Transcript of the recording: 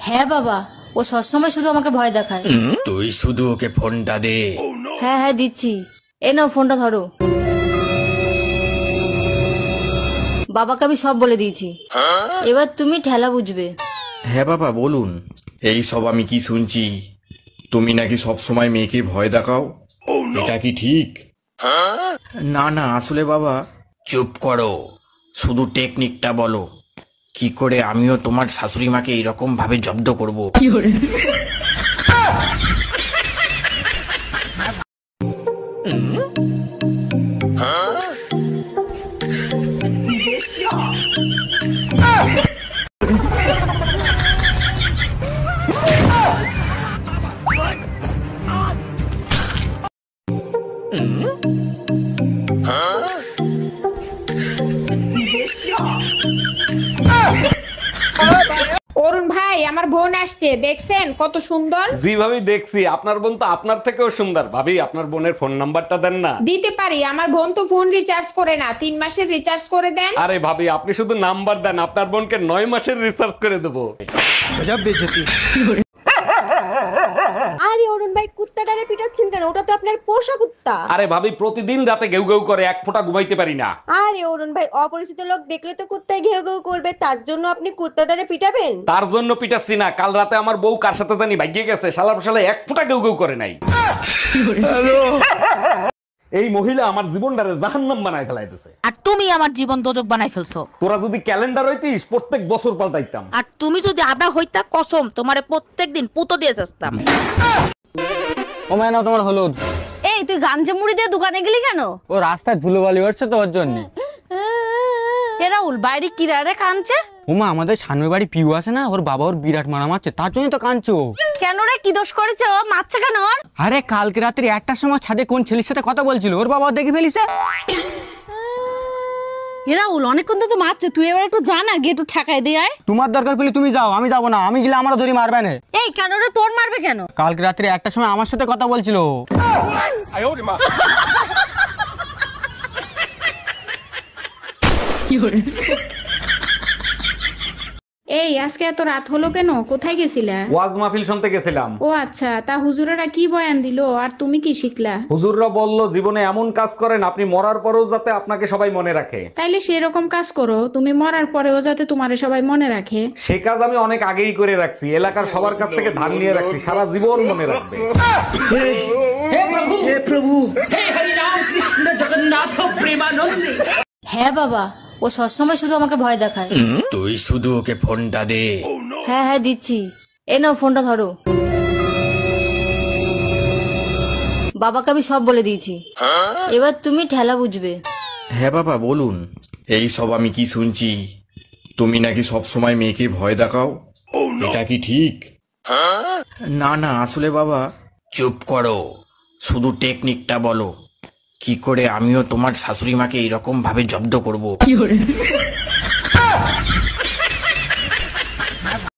হ্যাঁ বাবা, ও সবসময় শুধু আমাকে ভয় দেখায়। তুই শুধু ওকে ফোনটা দে। হ্যাঁ হ্যাঁ দিচ্ছি, এই নাও ফোনটা ধরো। বাবাকে আমি সব বলে দিয়েছি, এবার তুমি ঠেলা বুঝবে। হ্যাঁ বাবা বলুন। এই সব আমি কি শুনছি? তুমি নাকি সব সময় মেয়েকে ভয় দেখাও, এটা কি ঠিক? না না, আসলে বাবা। চুপ করো, শুধু টেকনিকটা বলো, কি করে আমিও তোমার শাশুড়ি মাকে এরকম ভাবে জব্দ করব। অরুণ ভাই, আমার বোন আসছে, দেখছেন কত সুন্দর? জি ভাবি দেখছি, আপনার বোন তো আপনার থেকেও সুন্দর। ভাবি আপনার বোনের ফোন নাম্বারটা দেন না। দিতে পারি, আমার বোন তো ফোন রিচার্জ করে না, 3 মাসের রিচার্জ করে দেন। আরে ভাবি আপনি শুধু নাম্বার দেন, আপনার বোনকে 9 মাসের রিসার্চ করে দেবো। আরে অরুণ ভাই, কুত্তাটারে পিটাচ্ছেন কেন? ওটা তো আপনার পোষা কুত্তা। আরে ভাবি প্রতিদিন রাতে ঘেউ ঘেউ করে, এক ফোঁটা ঘুমাইতে পারি না। আরে অরুণ ভাই, অপরিচিত লোক দেখলে তো কুত্তায় ঘেউ ঘেউ করবে, তার জন্য আপনি কুত্তাটারে পিটাবেন? তার জন্য পিটাচ্ছি না, কাল রাতে আমার বউ কার সাথে জানি ভাগিয়ে গেছে, শালা শালা এক ফোঁটা ঘেউ ঘেউ করে নাই। এই মহিলা আমার জীবনটারে জাহান্নাম বানায় ফেলাইতেছে। আর তুমি আমার জীবন দোজক বানাই ফেলছো। তোরা যদি ক্যালেন্ডার হইতিস প্রত্যেক বছর পাল্টাইতাম। আর তুমি যদি আদা হইতা, কসম তোমারে প্রত্যেকদিন পুতো দিয়ে যাস্তাম। ও মায়না, তোমার হলুদ। এই তুই গামছা মুড়ি দিয়ে দোকানে গেলি কেন? ও রাস্তায় ধুলোবালি উঠছে তো, ওর জন্য। এ রাহুল, বাইরে কিরারে কাঁদছে? ওমা, আমাদের সামনের বাড়ি পিউ আছে না, ওর বাবা ওর বিরাট মারা মারছে, তার জন্য তো কাঁদছো। কেন রে, কি দোষ করেছে ও? মারছে কেন ওর? আরে কালকে রাত্রি 1টার সময় ছাদে কোন ছেলের সাথে কথা বলছিল, ওর বাবা দেখে ফেলিছে। এ রাহুল, অনেকক্ষণ তো মারছে, তুই এবার একটু যা না, গিয়ে একটু ঠেকাই দিয়ে আয়। তোমার দরকার পড়লে তুমি যাও, আমি যাবো না। আমি গেলে আমারও ধরি মারবে না। এই কেন রে, তোর মারবে কেন? কালকে রাত্রি 1টার সময় আমার সাথে কথা বলছিল। এই আজকে এত রাত হলো কেন? কোথায় গেছিলা? ওয়াজ মাহফিল শুনতে গেছিলাম। ও আচ্ছা, তা হুজুরেরা কি বয়ান দিলো আর তুমি কি শিখলা? হুজুররা বলল জীবনে এমন কাজ করেন আপনি মরার পরেও যাতে আপনাকে সবাই মনে রাখে। তাইলে সেরকম কাজ করো, তুমি মরার পরেও যাতে তোমারে সবাই মনে রাখে। সে কাজ আমি অনেক আগেই করে রাখছি, এলাকার সবার কাছ থেকে ধার নিয়ে রাখছি, সারা জীবন মনে রাখবে। হ্যাঁ বাবা, ও সবসময় শুধু আমাকে ভয় দেখায়। তুই শুধু ওকে ফোনটা দে। হ্যাঁ হ্যাঁ দিচ্ছি, এই নাও ফোনটা ধরো। বাবাকে আমি সব বলে দিয়েছি, এবার তুমি ঠেলা বুঝবে। হ্যাঁ বাবা বলুন। এই সব আমি কি শুনছি? তুমি নাকি সব সময় মেয়েকে ভয় দেখাও, এটা কি ঠিক? না না, আসলে বাবা। চুপ করো, শুধু টেকনিকটা বলো, কি করে আমিও তোমার শাশুড়ি মাকে এরকম ভাবে জব্দ করব।